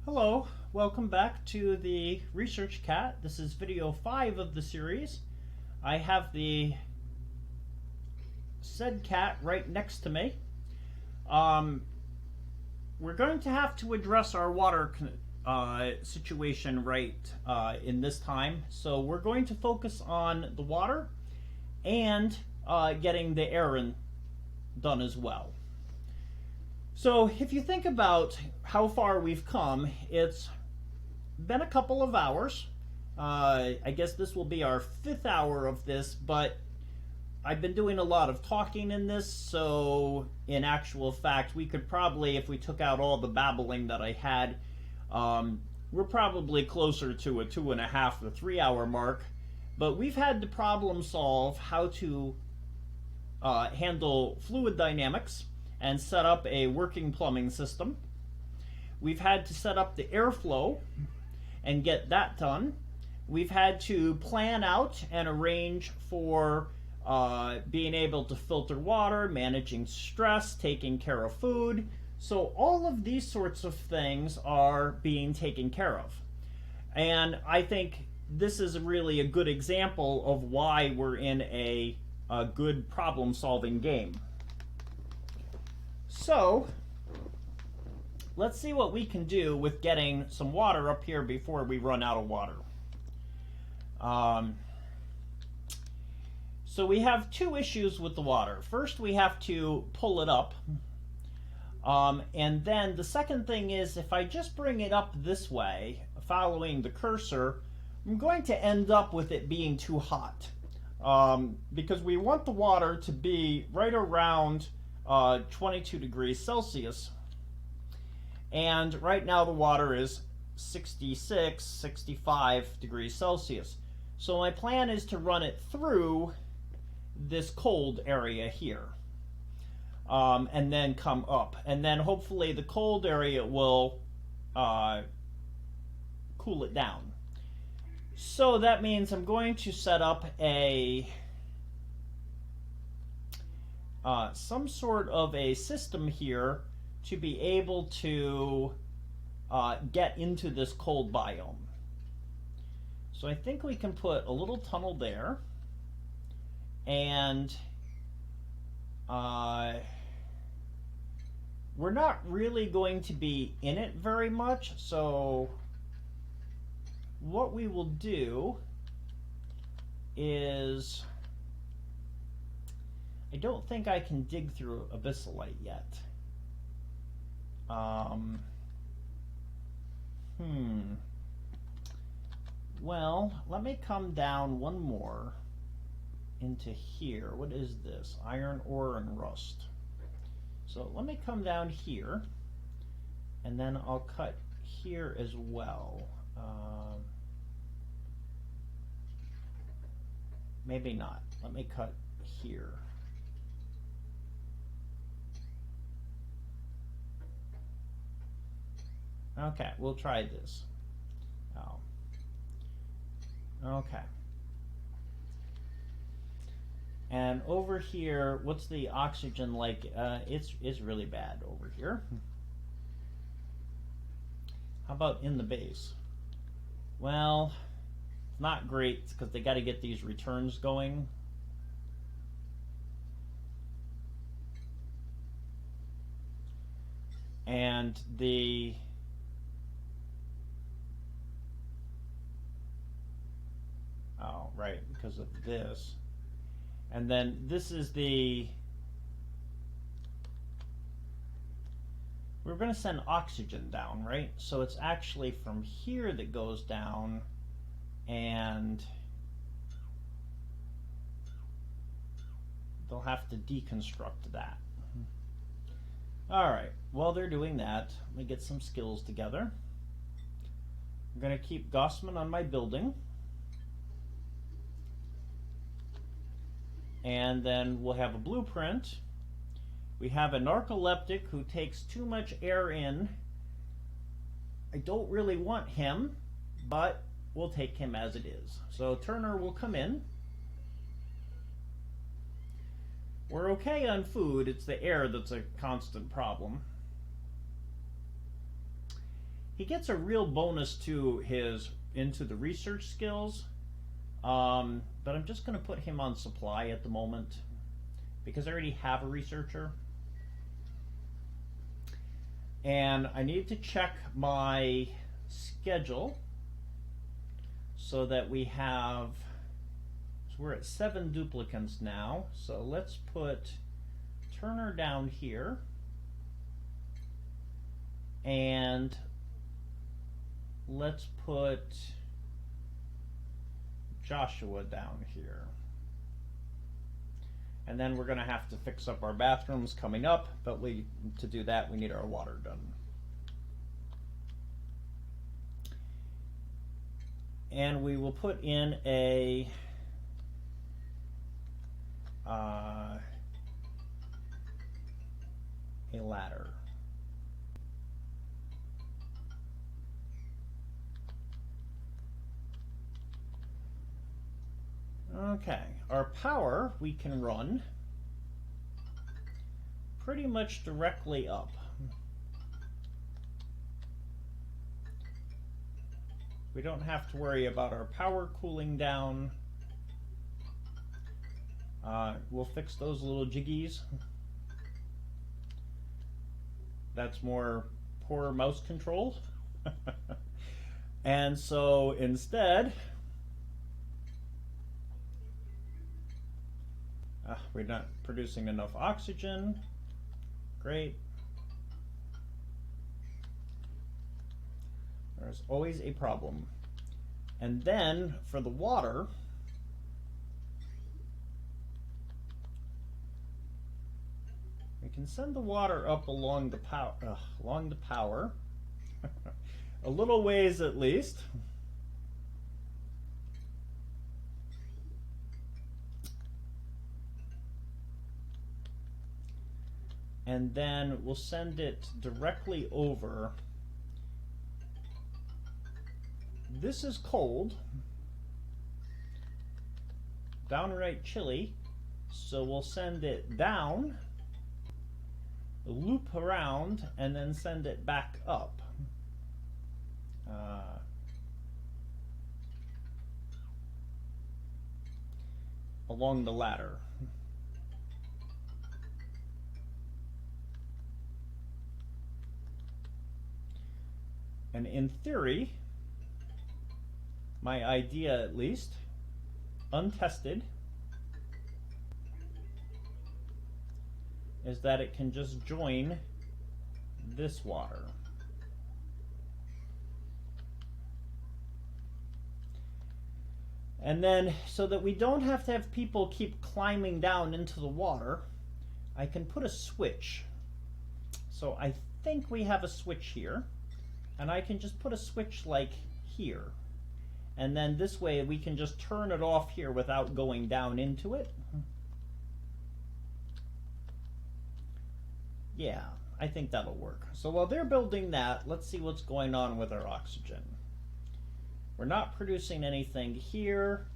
Hello, welcome back to the Research Cat. This is video 5 of the series. I have the said cat right next to me. We're going to have to address our water situation in this time. So we're going to focus on the water and getting the air done as well. So if you think about how far we've come, it's been a couple of hours. I guess this will be our 5th hour of this, but I've been doing a lot of talking in this, so in actual fact, we could probably, if we took out all the babbling that I had, we're probably closer to a 2.5 to 3 hour mark. But we've had to problem solve how to handle fluid dynamics and set up a working plumbing system. We've had to set up the airflow and get that done. We've had to plan out and arrange for being able to filter water, managing stress, taking care of food. So all of these sorts of things are being taken care of. And I think this is really a good example of why we're in a good problem-solving game. So, let's see what we can do with getting some water up here before we run out of water. So we have two issues with the water. First, we have to pull it up. And then the second thing is, if I just bring it up this way, following the cursor, I'm going to end up with it being too hot. Because we want the water to be right around 22 degrees Celsius, and right now the water is 66, 65 degrees Celsius. So my plan is to run it through this cold area here, and then come up, and then hopefully the cold area will cool it down. So that means I'm going to set up a some sort of a system here to be able to get into this cold biome. So I think we can put a little tunnel there, and we're not really going to be in it very much, so what we will do is, I don't think I can dig through abyssalite yet. Well, let me come down one more into here. What is this? Iron ore and rust. So let me come down here, and then I'll cut here as well. Maybe not. Let me cut here. Okay, we'll try this. Oh. Okay. And over here, what's the oxygen like? It's really bad over here. How about in the base? Well, it's not great because they got to get these returns going. And the right, because of this. And then this is the, we're going to send oxygen down, right? So it's actually from here that goes down, and they'll have to deconstruct that. All right, while they're doing that, let me get some skills together. I'm going to keep Gossman on my building. And then we'll have a blueprint. We have a narcoleptic who takes too much air in. I don't really want him, but we'll take him as it is. So Turner will come in. We're okay on food. It's the air that's a constant problem. he gets a real bonus to his into the research skills. But I'm just going to put him on supply at the moment because I already have a researcher. And I need to check my schedule so that we have, so we're at 7 duplicants now. So let's put Turner down here and let's put Joshua down here. And then we're going to have to fix up our bathrooms coming up, but to do that we need our water done. And we will put in a ladder. Okay, our power we can run pretty much directly up. We don't have to worry about our power cooling down. We'll fix those little jiggies. That's more poor mouse control. And so instead, we're not producing enough oxygen. Great. There's always a problem. And then for the water, we can send the water up along the power, a little ways at least. And then we'll send it directly over. This is cold, downright chilly, so we'll send it down, loop around, and then send it back up. Along the ladder. And in theory, my idea at least, untested, is that it can just join this water. And then, so that we don't have to have people keep climbing down into the water, I can put a switch. So I think we have a switch here. And I can just put a switch like here. And then this way we can just turn it off here without going down into it. Yeah, I think that'll work. So while they're building that, let's see what's going on with our oxygen. We're not producing anything here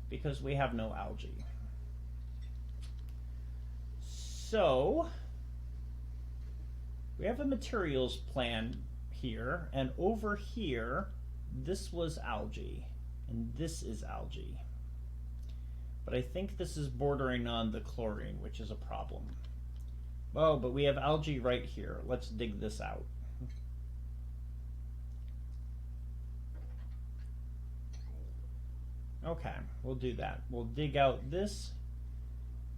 because we have no algae. So we have a materials plan here, and over here, this was algae, and this is algae. But I think this is bordering on the chlorine, which is a problem. Oh, but we have algae right here. Let's dig this out. Okay, we'll do that. We'll dig out this,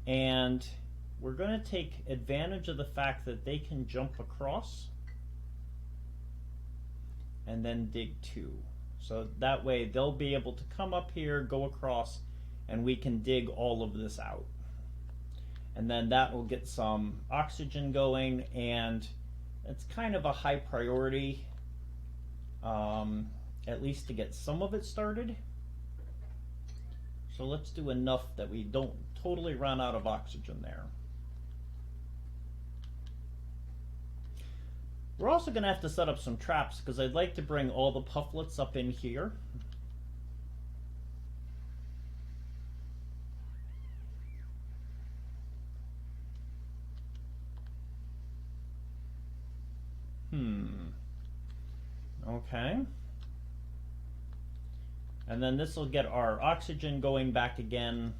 and we're going to take advantage of the fact that they can jump across and then dig 2. So that way they'll be able to come up here, go across, and we can dig all of this out. And then that will get some oxygen going, and it's kind of a high priority, at least to get some of it started. So let's do enough that we don't totally run out of oxygen there. We're also going to have to set up some traps because I'd like to bring all the pufflets up in here. Okay. And then this will get our oxygen going back again.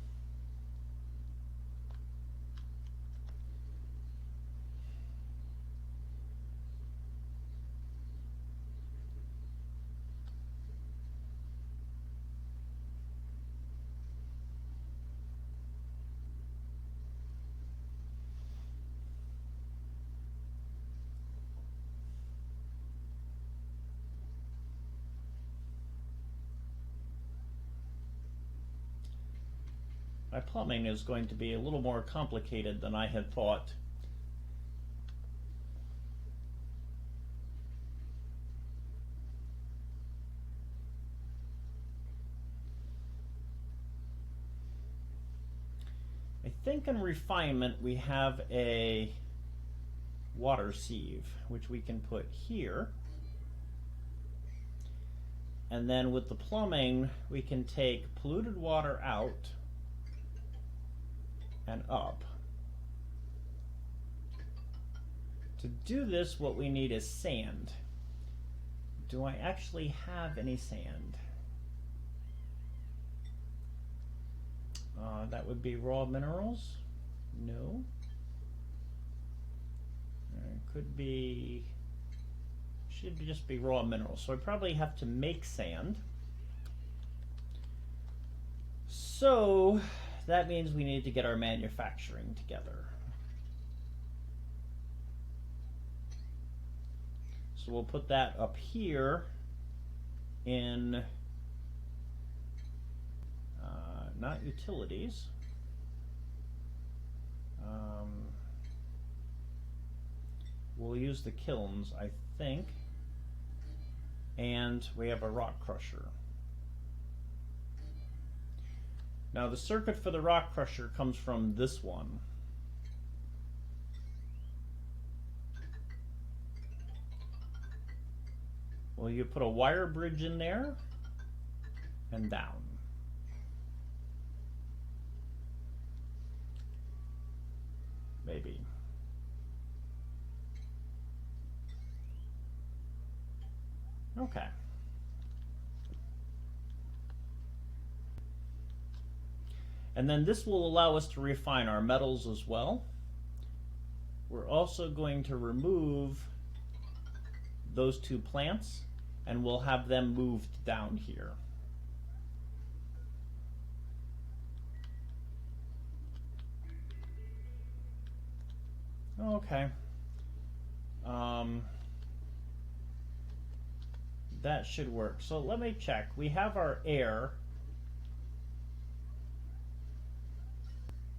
My plumbing is going to be a little more complicated than I had thought. I think in refinement we have a water sieve, which we can put here. And then with the plumbing, we can take polluted water out and up. To do this, what we need is sand. Do I actually have any sand? That would be raw minerals. No. It could be, should just be raw minerals. So I probably have to make sand. So that means we need to get our manufacturing together. So we'll put that up here in not utilities. We'll use the kilns, I think. And we have a rock crusher. Now the circuit for the rock crusher comes from this one. Well, you put a wire bridge in there and down. Maybe. Okay. And then this will allow us to refine our metals as well. We're also going to remove those two plants and we'll have them moved down here. Okay. That should work. So let me check. We have our air,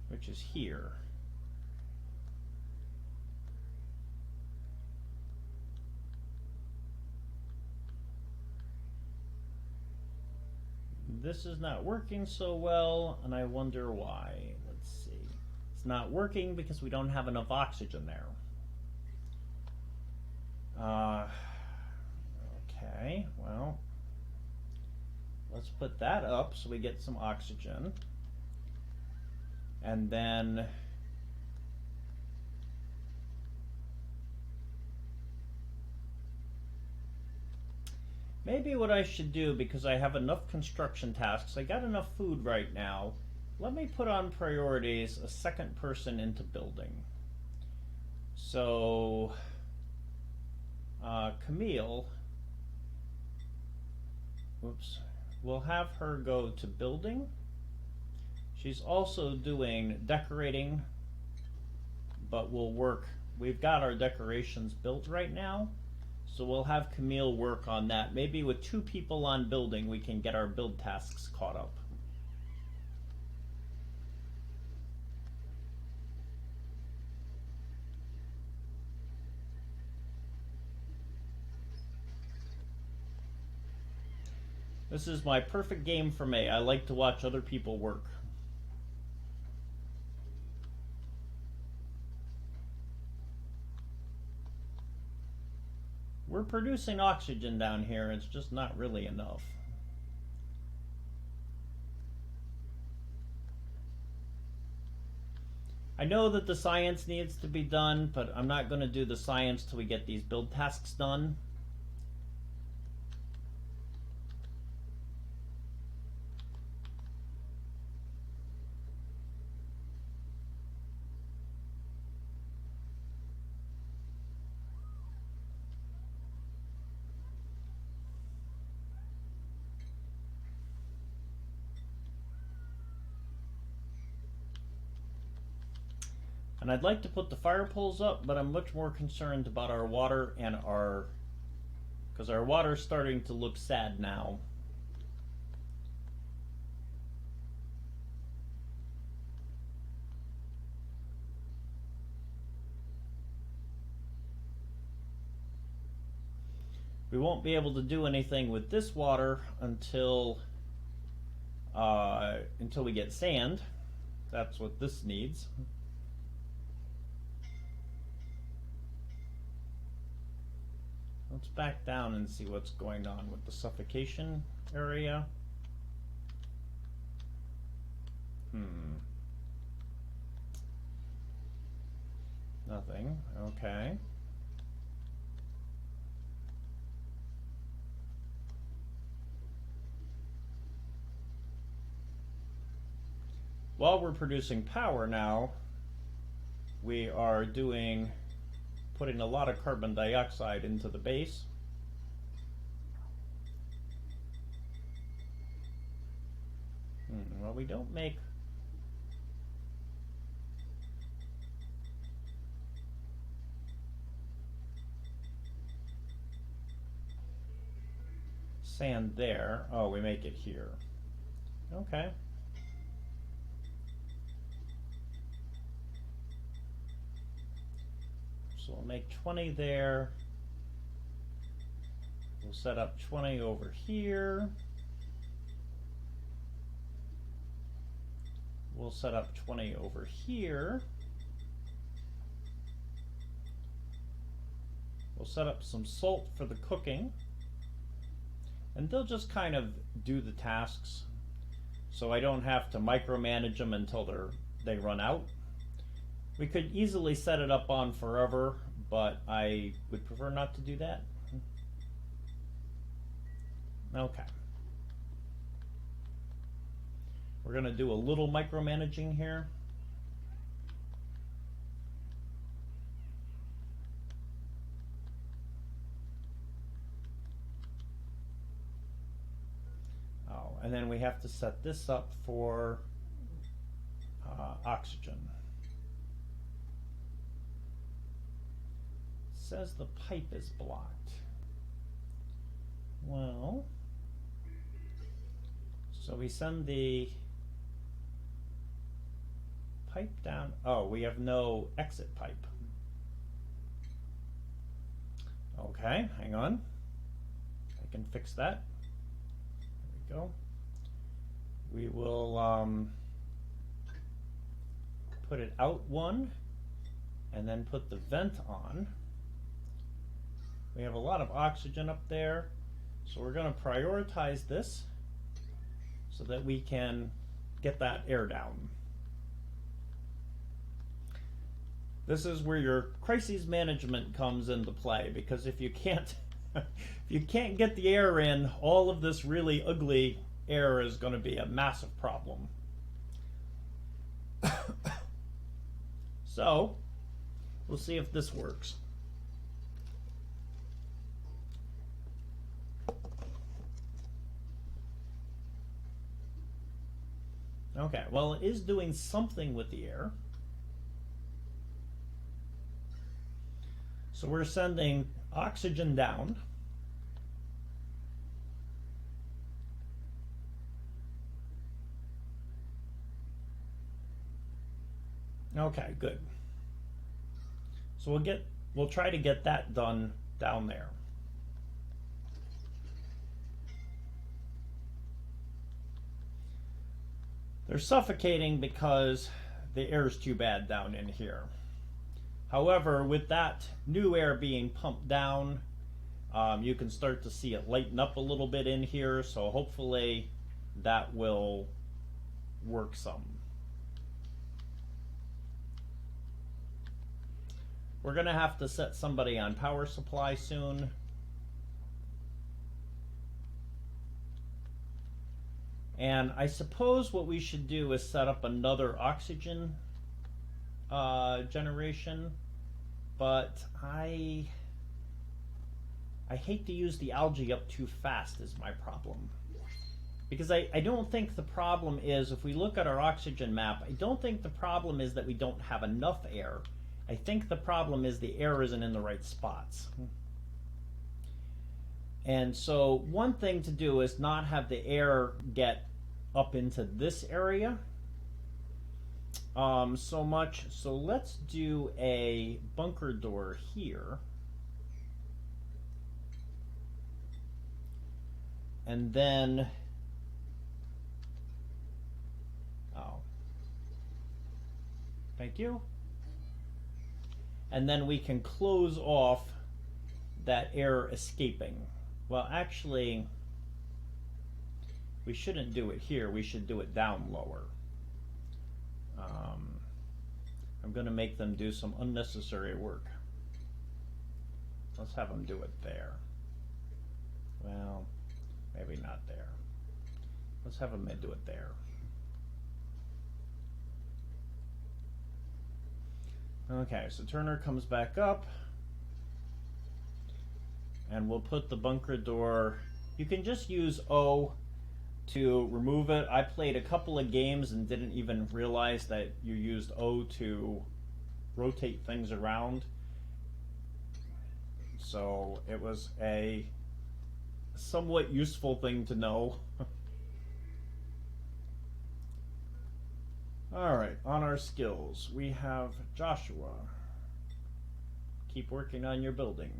which is here. This is not working so well, and I wonder why. Let's see. It's not working because we don't have enough oxygen there. Okay, well, let's put that up so we get some oxygen. And then maybe what I should do, because I have enough construction tasks, I got enough food right now, let me put on priorities a second person into building. So Camille, whoops, we'll have her go to building. She's also doing decorating, but we'll work, we've got our decorations built right now, so we'll have Camille work on that. Maybe with 2 people on building, we can get our build tasks caught up. This is my perfect game for me. I like to watch other people work. We're producing oxygen down here, it's just not really enough. I know that the science needs to be done, but I'm not going to do the science till we get these build tasks done. And I'd like to put the fire poles up, but I'm much more concerned about our water and because our water's starting to look sad now. We won't be able to do anything with this water until we get sand. That's what this needs. Let's back down and see what's going on with the suffocation area. Nothing. Okay. While we're producing power now, we are putting a lot of carbon dioxide into the base. Well, we don't make sand there. Oh, we make it here. Okay. So we'll make 20 there. We'll set up 20 over here. We'll set up 20 over here. We'll set up some salt for the cooking. And they'll just kind of do the tasks, so I don't have to micromanage them until they run out. We could easily set it up on forever, but I would prefer not to do that. Okay. We're going to do a little micromanaging here. Oh, and then we have to set this up for oxygen. Says the pipe is blocked. Well, so we send the pipe down. Oh, we have no exit pipe. Okay, hang on. I can fix that. There we go. We will put it out one and then put the vent on. We have a lot of oxygen up there, so we're going to prioritize this so that we can get that air down. This is where your crises management comes into play, because if you can't if you can't get the air in, all of this really ugly air is going to be a massive problem. So we'll see if this works. Okay, well, it is doing something with the air. So we're sending oxygen down. Okay, good. So we'll try to get that done down there. They're suffocating because the air is too bad down in here. However, with that new air being pumped down, you can start to see it lighten up a little bit in here, so hopefully that will work some. We're going to have to set somebody on power supply soon. And I suppose what we should do is set up another oxygen generation, but I hate to use the algae up too fast is my problem. Because I don't think the problem is, if we look at our oxygen map, I don't think the problem is that we don't have enough air. I think the problem is the air isn't in the right spots. And so one thing to do is not have the air get up into this area so much. So let's do a bunker door here. And then, thank you. And then we can close off that air escaping. Well, actually, we shouldn't do it here. We should do it down lower. I'm going to make them do some unnecessary work. Let's have them do it there. Well, maybe not there. Let's have them do it there. Okay, so Turner comes back up, and we'll put the bunker door. You can just use O to remove it. I played a couple of games and didn't even realize that you used O to rotate things around. So it was a somewhat useful thing to know. Alright, on our skills, we have Joshua. Keep working on your building.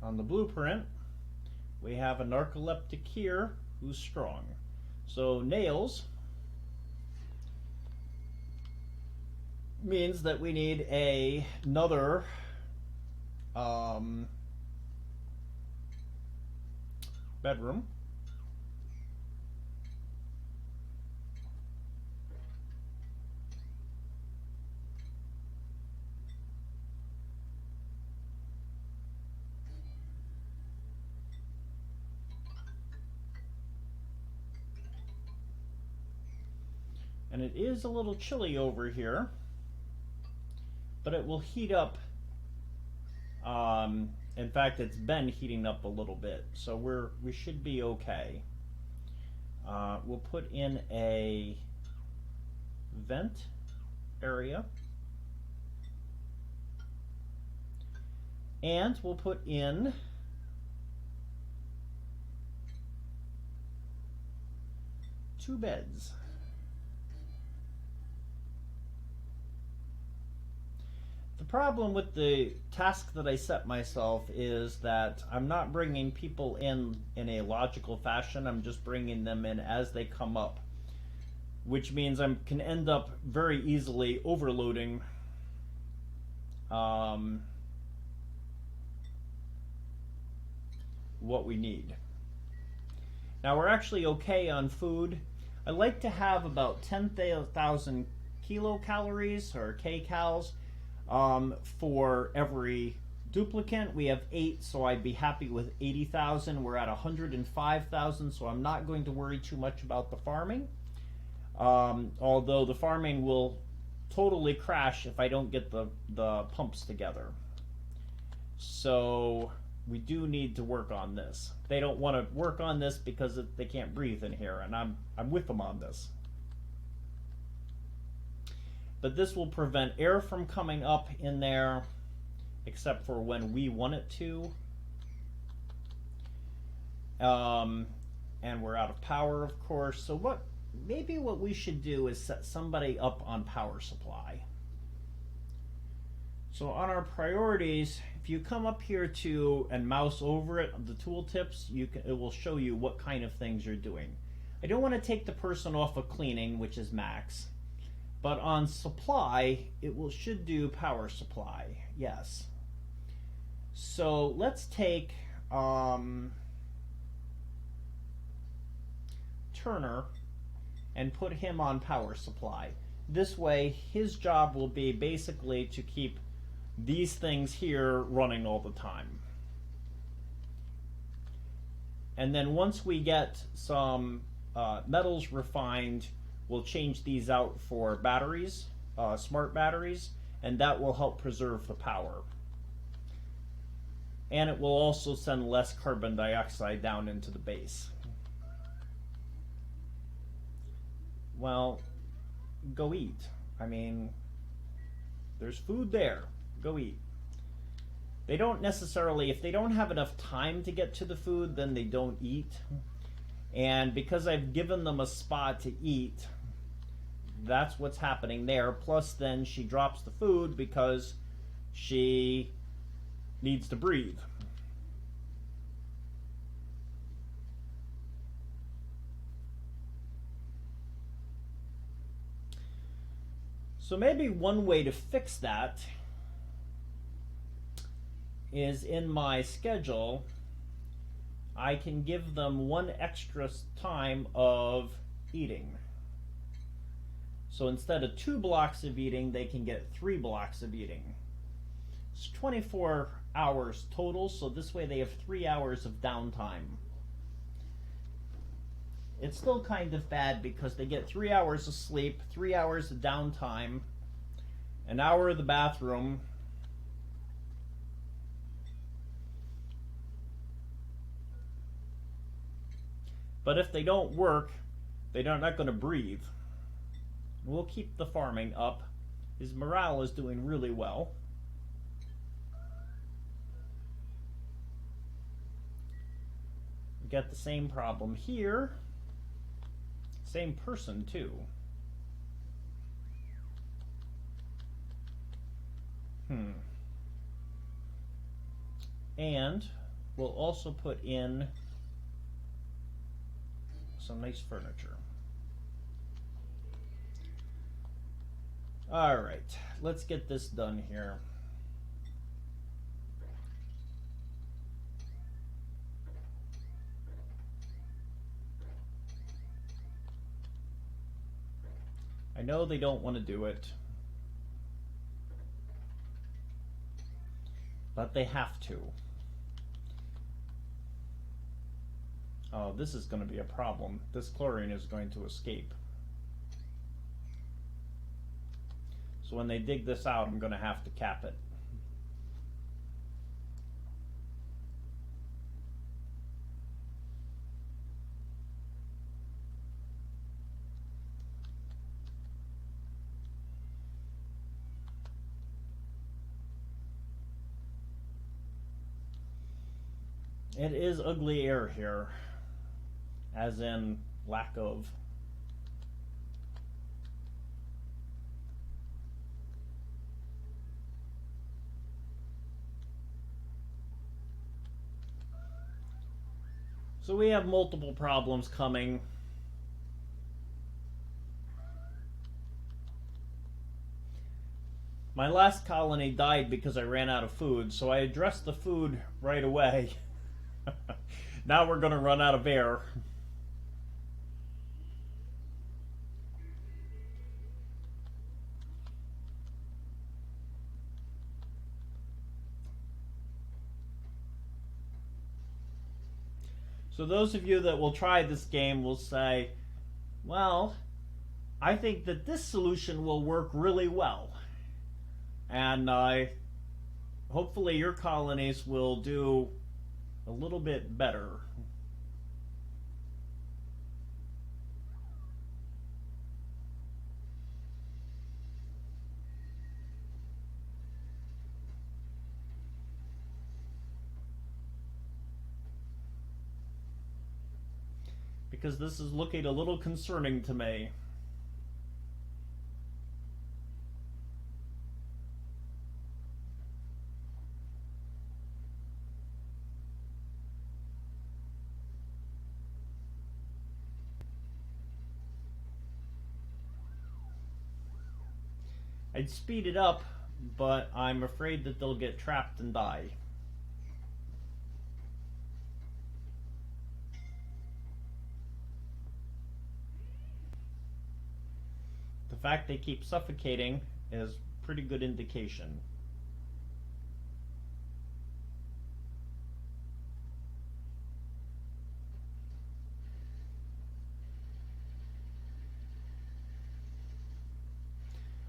On the blueprint, we have a narcoleptic here who's strong. So nails means that we need another bedroom. And it is a little chilly over here, but it will heat up. In fact, it's been heating up a little bit, so we should be okay. We'll put in a vent area, and we'll put in two beds. The problem with the task that I set myself is that I'm not bringing people in a logical fashion. I'm just bringing them in as they come up, which means I can end up very easily overloading what we need. Now we're actually okay on food. I like to have about 10,000 kilocalories or kcals for every duplicant. We have 8, so I'd be happy with 80,000. We're at 105,000, so I'm not going to worry too much about the farming. Although the farming will totally crash if I don't get the pumps together. So we do need to work on this. They don't want to work on this because they can't breathe in here, and I'm with them on this. But this will prevent air from coming up in there, except for when we want it to. And we're out of power, of course. So maybe what we should do is set somebody up on power supply. So on our priorities, if you come up here and mouse over it, the tooltips, it will show you what kind of things you're doing. I don't want to take the person off of cleaning, which is max. But on supply, should do power supply, yes. So let's take Turner, and put him on power supply. This way, his job will be basically to keep these things here running all the time. And then once we get some metals refined, we'll change these out for batteries, smart batteries, and that will help preserve the power. And it will also send less carbon dioxide down into the base. Well, go eat. I mean, there's food there. Go eat. They don't necessarily, if they don't have enough time to get to the food, then they don't eat. And because I've given them a spot to eat, that's what's happening there. Plus then she drops the food because she needs to breathe. So maybe one way to fix that is in my schedule, I can give them one extra time of eating. So instead of 2 blocks of eating, they can get 3 blocks of eating. It's 24 hours total, so this way they have 3 hours of downtime. It's still kind of bad because they get 3 hours of sleep, 3 hours of downtime, an hour of the bathroom, but if they don't work, they're not going to breathe. We'll keep the farming up. His morale is doing really well. We got the same problem here. Same person too. And we'll also put in some nice furniture. All right, let's get this done here. I know they don't want to do it, but they have to. Oh, this is going to be a problem. This chlorine is going to escape. So when they dig this out, I'm going to have to cap it. It is ugly air here, as in lack of. So we have multiple problems coming. My last colony died because I ran out of food, so I addressed the food right away. Now we're going to run out of air. So those of you that will try this game will say, well, I think that this solution will work really well. And hopefully your colonies will do a little bit better. Because this is looking a little concerning to me. I'd speed it up, but I'm afraid that they'll get trapped and die. fact they keep suffocating is pretty good indication.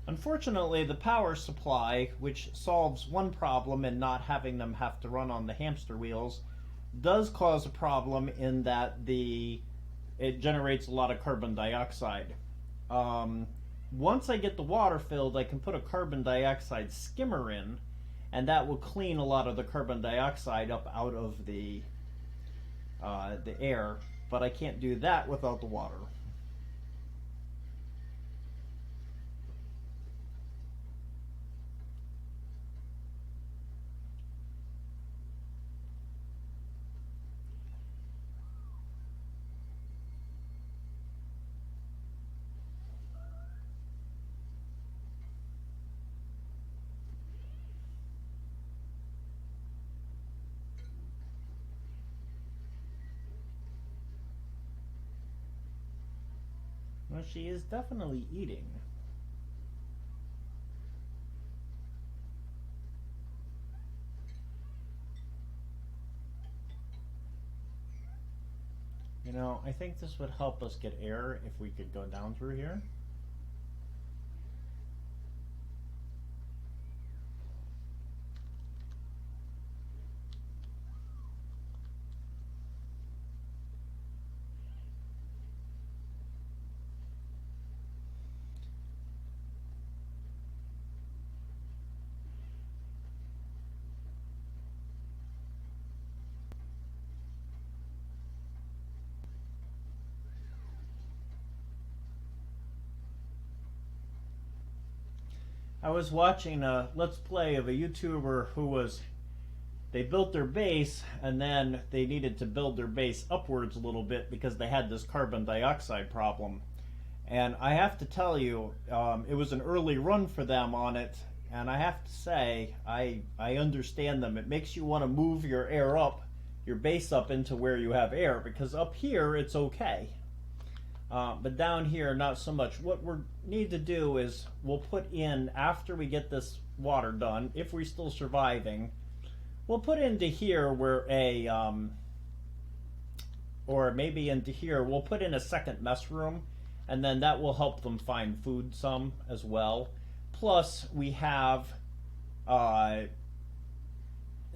Unfortunately, the power supply, which solves one problem in not having them have to run on the hamster wheels, does cause a problem in that it generates a lot of carbon dioxide. Once I get the water filled, I can put a carbon dioxide skimmer in, and that will clean a lot of the carbon dioxide up out of the air. But I can't do that without the water. Well, she is definitely eating. You know, I think this would help us get air if we could go down through here. I was watching a Let's Play of a YouTuber they built their base and then they needed to build their base upwards a little bit because they had this carbon dioxide problem. And I have to tell you, it was an early run for them on it, and I have to say, I understand them. It makes you want to move your base up into where you have air, because up here it's okay. But down here, not so much. What we need to do is we'll put in, after we get this water done, if we're still surviving, we'll put into here where or maybe into here, we'll put in a second mess room, and then that will help them find food some as well. Plus, we have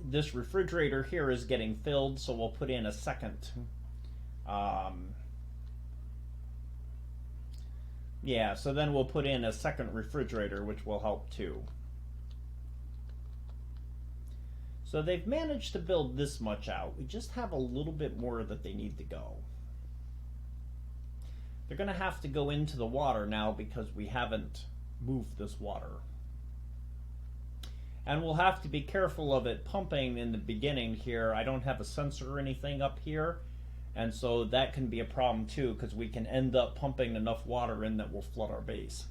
this refrigerator here is getting filled, so we'll put in a second. Yeah, so then we'll put in a second refrigerator, which will help too. So they've managed to build this much out. We just have a little bit more that they need to go. They're going to have to go into the water now because we haven't moved this water. And we'll have to be careful of it pumping in the beginning here. I don't have a sensor or anything up here. And so that can be a problem too, because we can end up pumping enough water in that will flood our base.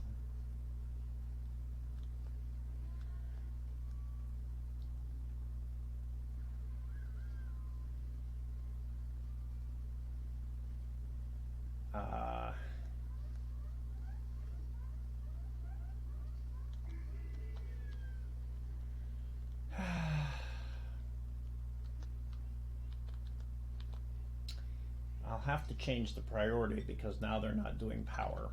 I'll have to change the priority because now they're not doing power.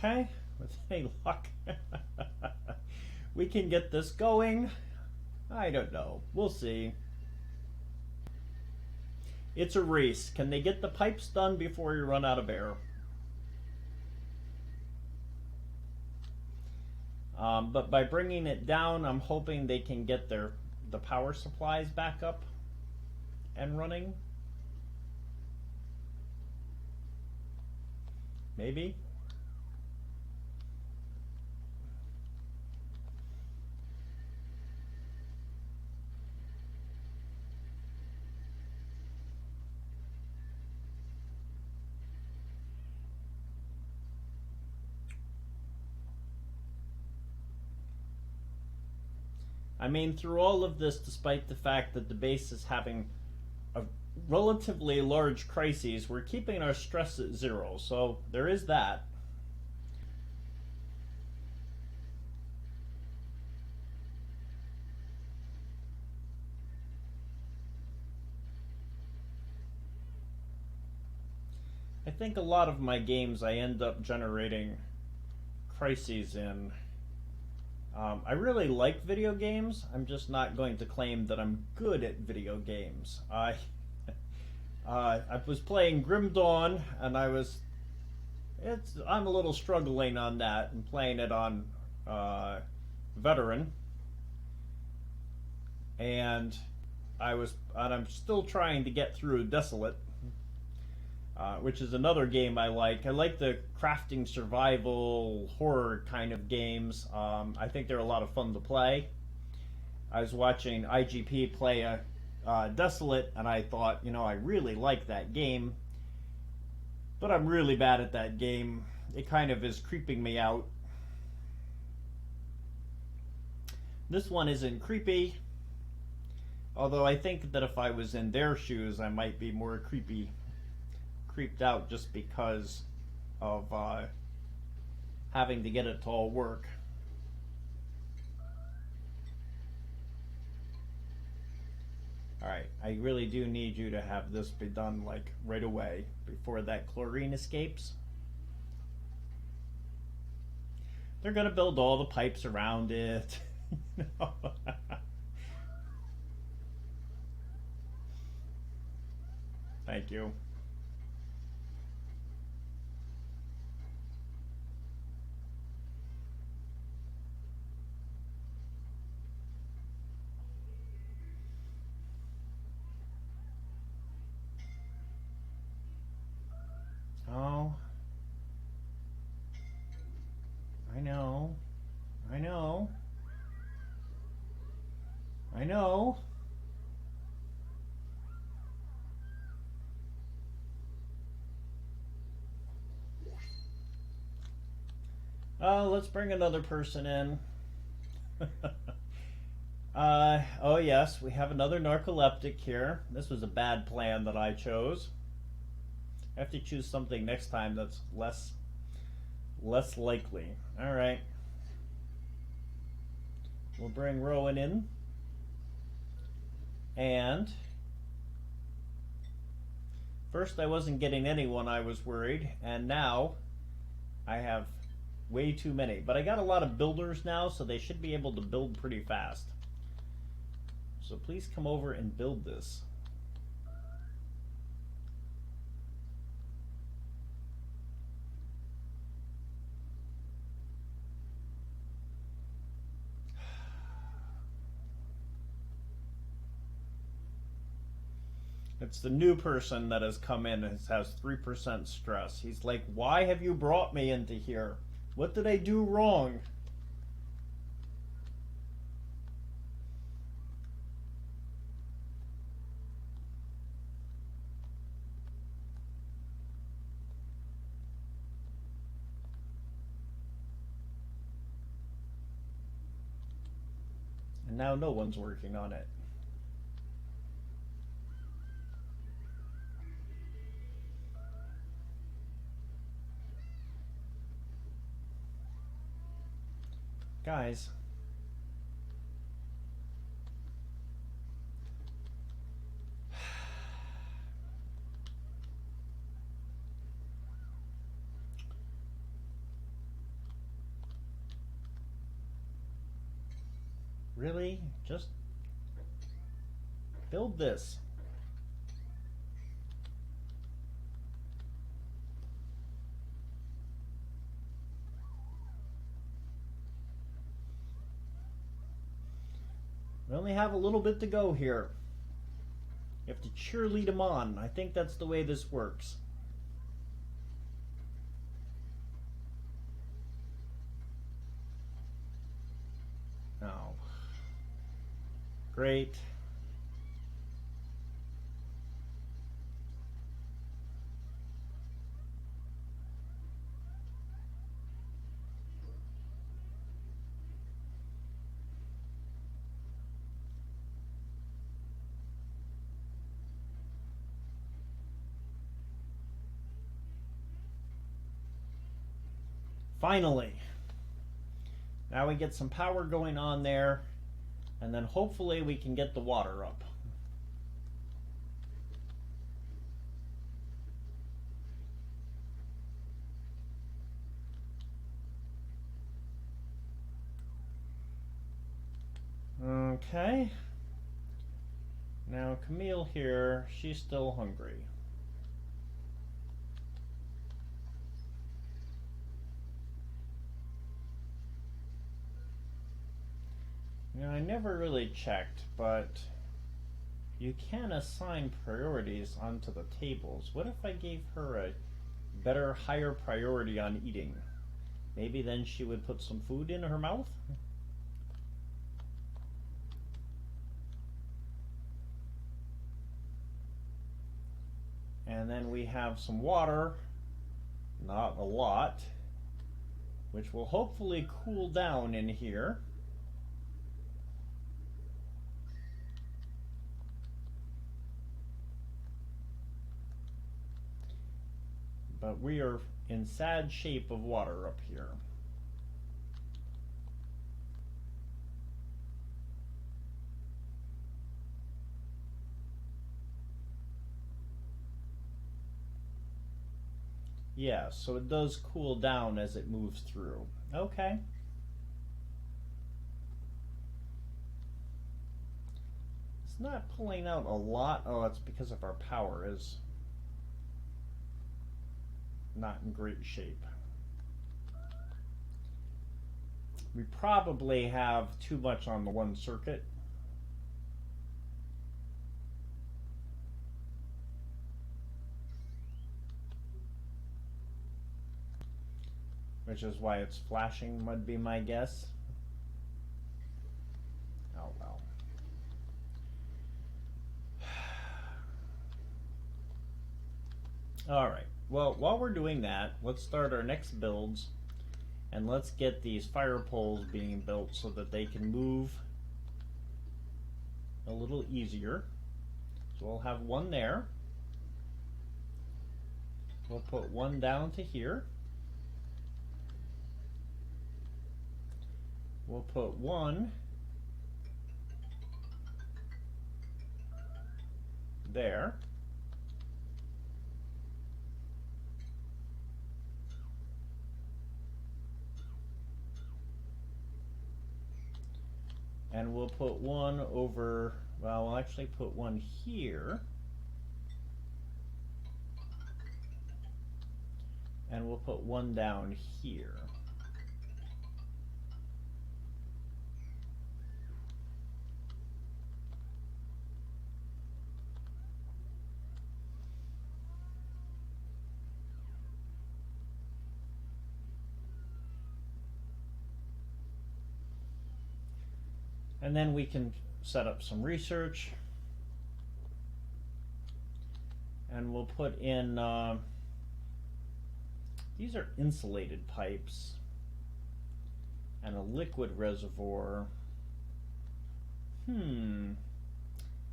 Okay, with any luck, we can get this going. I don't know. We'll see. It's a race. Can they get the pipes done before you run out of air? But by bringing it down, I'm hoping they can get the power supplies back up and running. Maybe. I mean, through all of this, despite the fact that the base is having a relatively large crises, we're keeping our stress at 0. So there is that. I think a lot of my games I end up generating crises in. I really like video games. I'm just not going to claim that I'm good at video games. I was playing Grim Dawn, and I'm a little struggling on that and playing it on Veteran, and I'm still trying to get through Desolate. Which is another game I like. I like the crafting, survival, horror kind of games. I think they're a lot of fun to play. I was watching IGP play a Desolate, and I thought, I really like that game, but I'm really bad at that game. It kind of is creeping me out. This one isn't creepy, although I think that if I was in their shoes, I might be more creeped out just because of having to get it to all work. Alright, I really do need you to have this be done like right away before that chlorine escapes. They're gonna build all the pipes around it. Thank you. Oh, I know, I know, I know. Let's bring another person in. Oh yes, we have another narcoleptic here. This was a bad plan that I chose. I have to choose something next time that's less likely. All right. We'll bring Rowan in. And first I wasn't getting anyone, I was worried, and now I have way too many. But I got a lot of builders now, so they should be able to build pretty fast. So please come over and build this. It's the new person that has come in and has 3% stress. He's like, why have you brought me into here? What did I do wrong? And now no one's working on it. Guys, really? Just build this. We only have a little bit to go here. You have to cheerlead them on. I think that's the way this works. Oh. Great. Finally. Now we get some power going on there, and then hopefully we can get the water up. Okay. Now Camille here, she's still hungry. Now, I never really checked, but you can assign priorities onto the tables. What if I gave her a better, higher priority on eating? Maybe then she would put some food in her mouth? And then we have some water, not a lot, which will hopefully cool down in here. But we are in sad shape of water up here. Yeah, so it does cool down as it moves through. Okay. It's not pulling out a lot. Oh, it's because of our power is not in great shape. We probably have too much on the one circuit. Which is why it's flashing, would be my guess. Oh well. Alright, well, while we're doing that, let's start our next builds, and let's get these fire poles being built so that they can move a little easier. So we'll have one there. We'll put one down to here. We'll put one there. And we'll put one over, well, we'll actually put one here. And we'll put one down here. And then we can set up some research, and we'll put in, these are insulated pipes, and a liquid reservoir.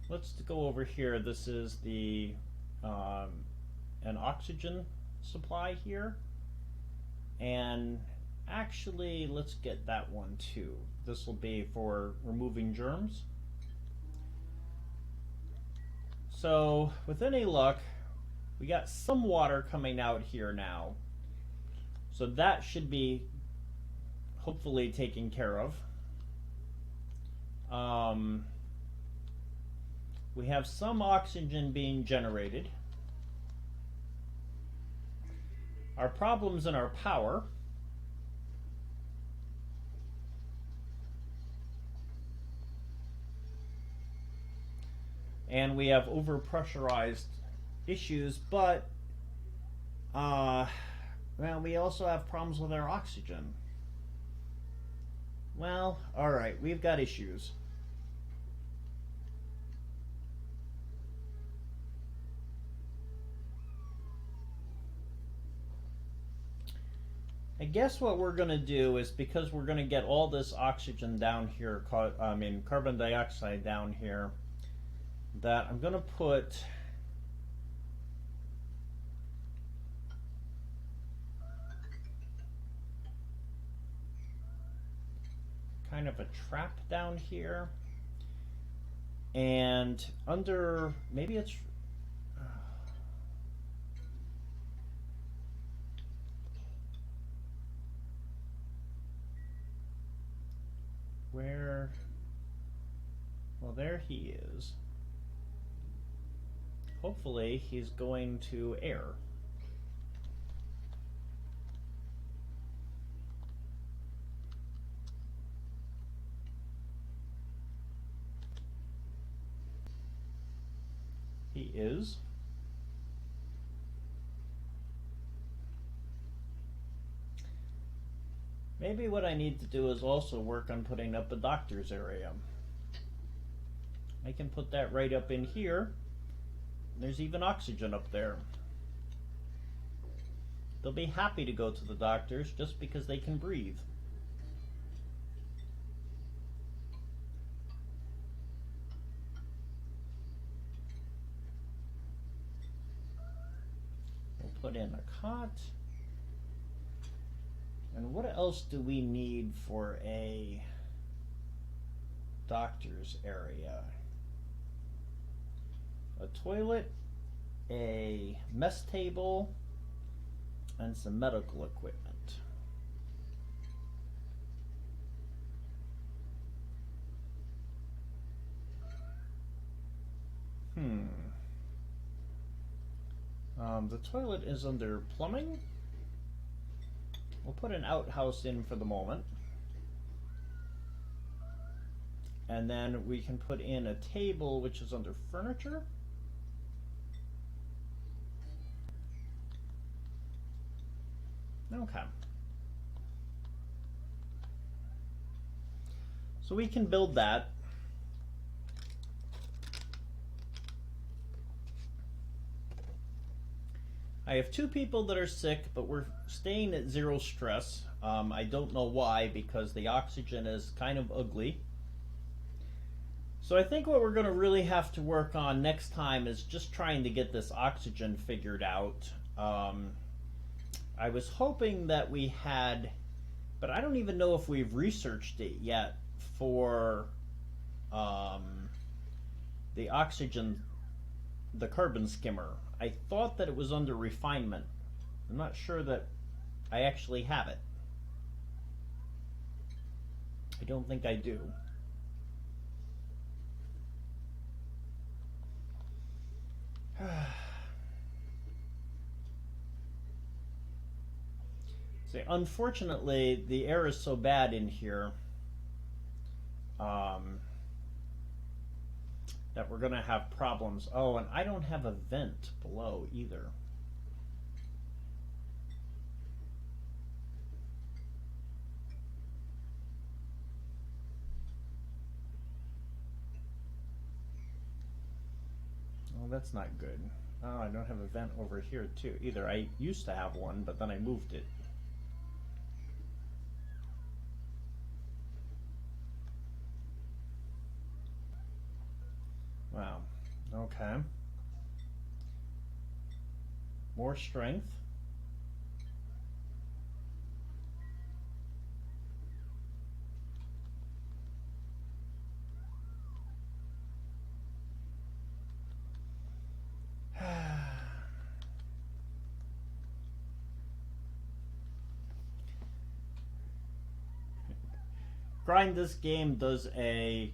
Let's go over here. This is the, an oxygen supply here, and actually, let's get that one too. This will be for removing germs. So, with any luck, we got some water coming out here now. So that should be hopefully taken care of. We have some oxygen being generated. Our problem's in our power. And we have overpressurized issues, but well, we also have problems with our oxygen. Well, alright, we've got issues. I guess what we're going to do is, because we're going to get all this oxygen down here, carbon dioxide down here, that I'm going to put kind of a trap down here. And under, maybe it's, where, well, there he is. Hopefully he's going to air. He is. Maybe what I need to do is also work on putting up a doctor's area. I can put that right up in here. There's even oxygen up there. They'll be happy to go to the doctors just because they can breathe. We'll put in a cot. And what else do we need for a doctor's area? A toilet, a mess table, and some medical equipment. The toilet is under plumbing. We'll put an outhouse in for the moment. And then we can put in a table which is under furniture. Okay. So we can build that. I have 2 people that are sick, but we're staying at 0 stress. I don't know why, because the oxygen is kind of ugly. So I think what we're going to really have to work on next time is just trying to get this oxygen figured out. I was hoping that we had, but I don't even know if we've researched it yet for the oxygen, the carbon skimmer. I thought that it was under refinement. I'm not sure that I actually have it. I don't think I do. See, unfortunately, the air is so bad in here that we're going to have problems. Oh, and I don't have a vent below either. Oh, that's not good. Oh, I don't have a vent over here too either. I used to have one, but then I moved it. Wow. Okay. More strength. Grind This Game does a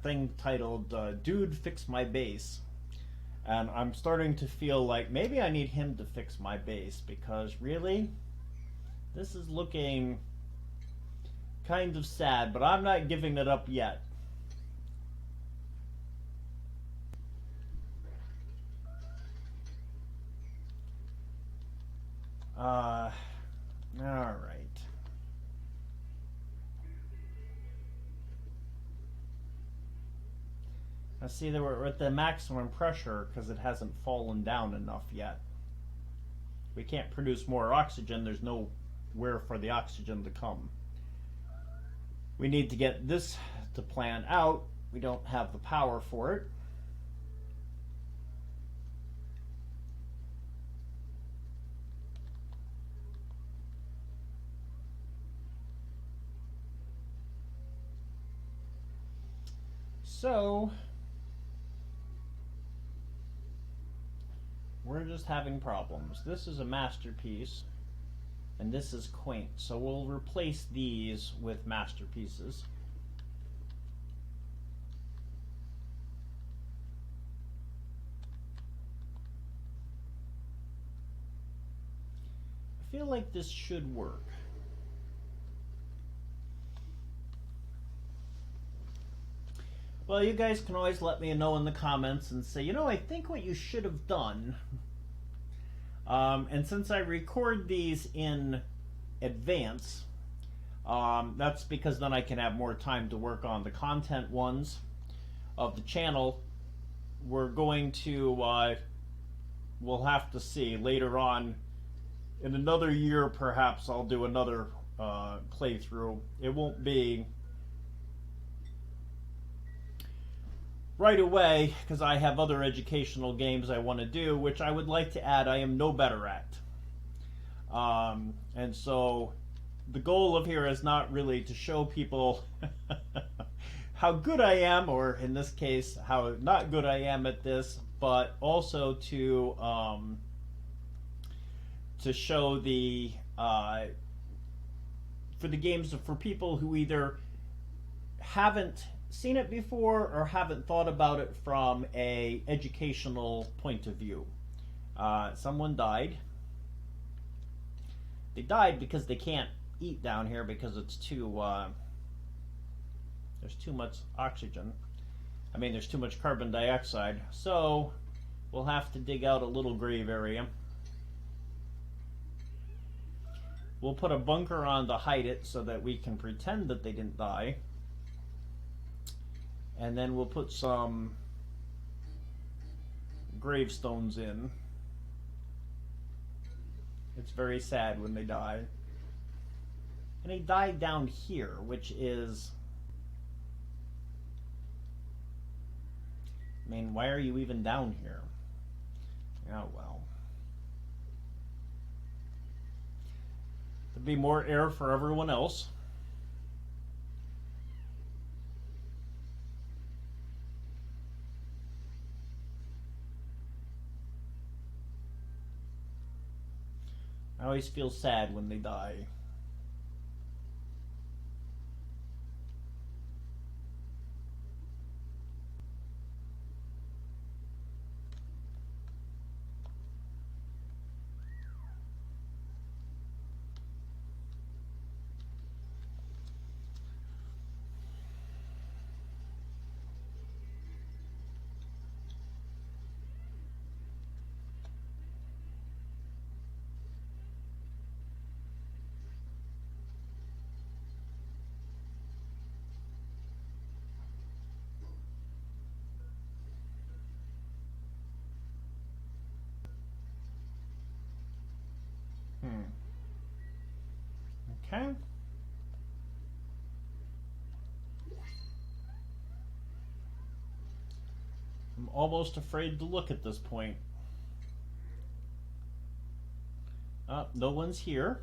thing titled Dude Fix My Base, and I'm starting to feel like maybe I need him to fix my base, because really this is looking kind of sad, but I'm not giving it up yet. All right. I see that we're at the maximum pressure because it hasn't fallen down enough yet. We can't produce more oxygen. There's nowhere for the oxygen to come. We need to get this to plan out. We don't have the power for it. So we're just having problems. This is a masterpiece, and this is quaint. So we'll replace these with masterpieces. I feel like this should work. Well, you guys can always let me know in the comments and say, you know, I think what you should have done. And since I record these in advance, that's because then I can have more time to work on the content ones of the channel. We're going to, we'll have to see later on. In another year, perhaps I'll do another playthrough. It won't be right away because I have other educational games I want to do, which I would like to add I am no better at. And so the goal of here is not really to show people how good I am, or in this case, how not good I am at this, but also to show the for the games for people who either haven't seen it before or haven't thought about it from a educational point of view. Someone died. They died because they can't eat down here because it's too there's too much oxygen. I mean, there's too much carbon dioxide. So we'll have to dig out a little grave area. We'll put a bunker on to hide it so that we can pretend that they didn't die. And then we'll put some gravestones in. It's very sad when they die. And he died down here, which is... I mean, why are you even down here? Oh, well. There'd be more air for everyone else. I always feel sad when they die. Okay. I'm almost afraid to look at this point. No one's here,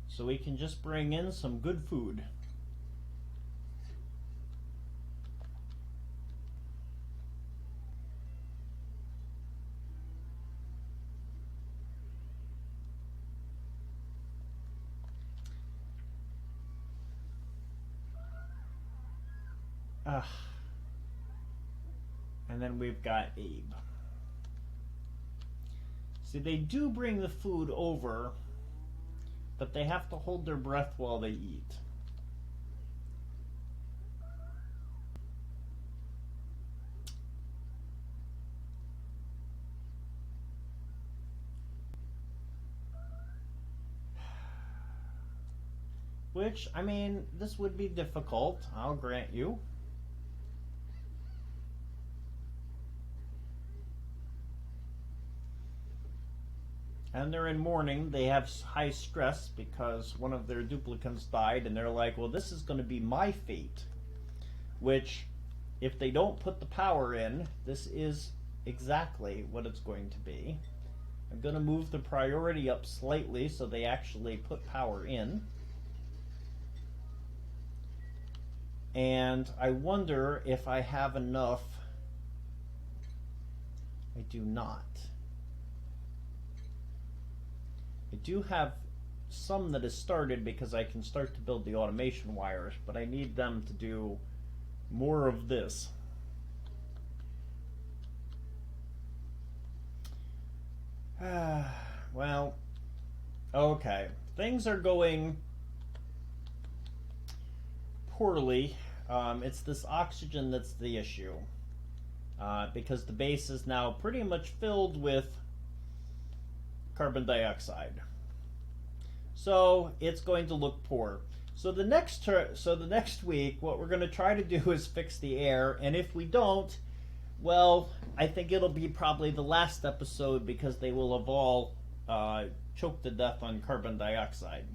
so we can just bring in some good food. And then we've got Abe. See, they do bring the food over, but they have to hold their breath while they eat. Which, I mean, this would be difficult, I'll grant you. And they're in mourning. They have high stress because one of their duplicants died, and they're like, well, this is going to be my fate. Which, if they don't put the power in, this is exactly what it's going to be. I'm going to move the priority up slightly so they actually put power in. And I wonder if I have enough. I do not. I do have some that has started because I can start to build the automation wires, but I need them to do more of this. Well, okay. Things are going poorly. It's this oxygen that's the issue. Because the base is now pretty much filled with carbon dioxide. So it's going to look poor. So the next week, what we're going to try to do is fix the air, and if we don't, well, I think it'll be probably the last episode because they will have all choked to death on carbon dioxide.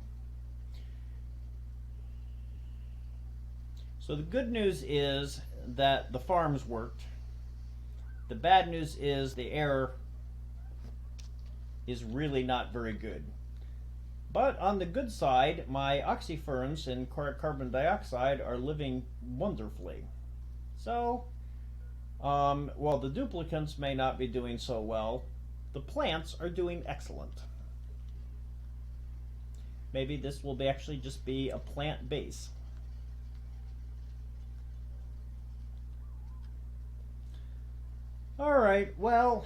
So the good news is that the farms worked. The bad news is the air is really not very good. But on the good side, my oxyferns and carbon dioxide are living wonderfully. So, while the duplicants may not be doing so well, the plants are doing excellent. Maybe this will actually just be a plant base. Alright, well,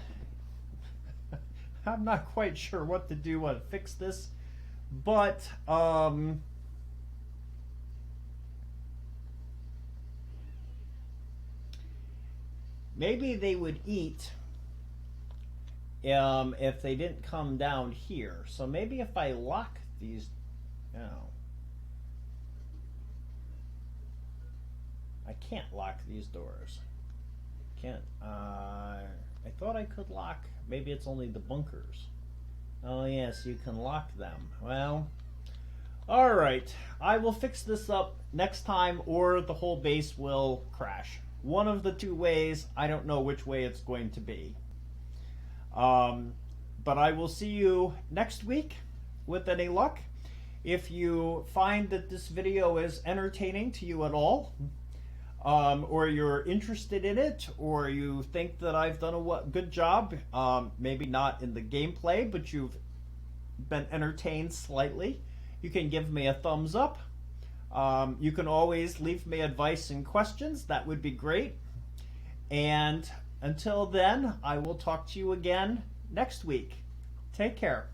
I'm not quite sure what to do to fix this, but maybe they would eat if they didn't come down here. So maybe if I lock these, I can't lock these doors. I thought I could lock. Maybe it's only the bunkers. Oh yes, you can lock them. Well, alright. I will fix this up next time, or the whole base will crash. One of the two ways. I don't know which way it's going to be. But I will see you next week with any luck. If you find that this video is entertaining to you at all, or you're interested in it, or you think that I've done a good job, maybe not in the gameplay, but you've been entertained slightly, you can give me a thumbs up. You can always leave me advice and questions. That would be great. And until then, I will talk to you again next week. Take care.